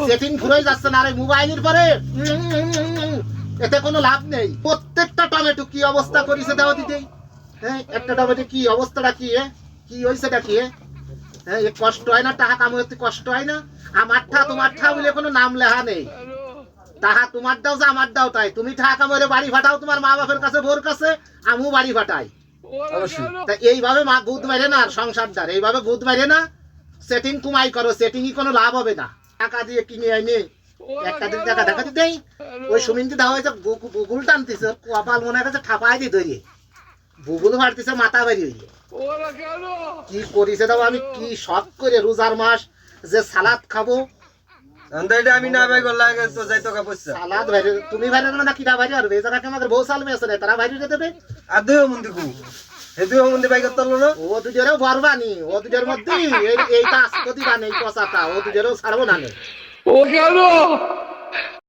Setting ঘুরে যাচ্ছে না, আর মোবাইলের পরে এতে কোনো লাভ নেই। প্রত্যেকটা টমেটো কি অবস্থা করেছে দেওয়া দিতেই, হ্যাঁ একটা টমেটো কি অবস্থাটা কি, কি হয়েছেটা কি, হ্যাঁ কষ্ট হয় না? টাকা কামাতে কষ্ট হয় না? আমারটা তোমারটা বলে কোনো নাম লেখা নেই। তাহা তোমার দাও যে আমার দাও তাই, তুমি টাকা কামাইলে বাড়ি ফাটাও তোমার মা বাপের কাছে, বোর কাছে, আমিও বাড়ি ফাটাই। তা এইভাবে মা গুদ মেরে না, আর সংসারদার এইভাবে গুদ মেরে না। সেটিং কুমাই করো, সেটিংই কোনো লাভ হবে না। টাকা দিয়ে কিনে আইনে একটা দিন টাকা দেখা দিতেই ওই সুমিন্দি দেওয়া হয়েছে, বুগুল টানতেছে, কপাল মনে কাছে ঠাপাই দিয়ে ধরে বুগুল ফাটতেছে মাথা বেরিয়ে। কি করিছে দাও, আমি কি শখ করে রোজার মাস যে সালাদ খাবো, আমি না ভাই গলা তো যাই তো কাপড় সালাদ বাইরে তুমি বাইরে না কিটা বাইরে আর এই জায়গাকে আমাদের বউ সালমে আছে তারা বাইরে দেবে। আর দুই মন্দির কু হে দুই মন্দির বাইক তললো না, ও দুজনেও বরবানি, ও দুজের মধ্যে এইটা আস্পতি বানে, এই কথাটা ও দুজনেও ছাড়বো না। ও কেন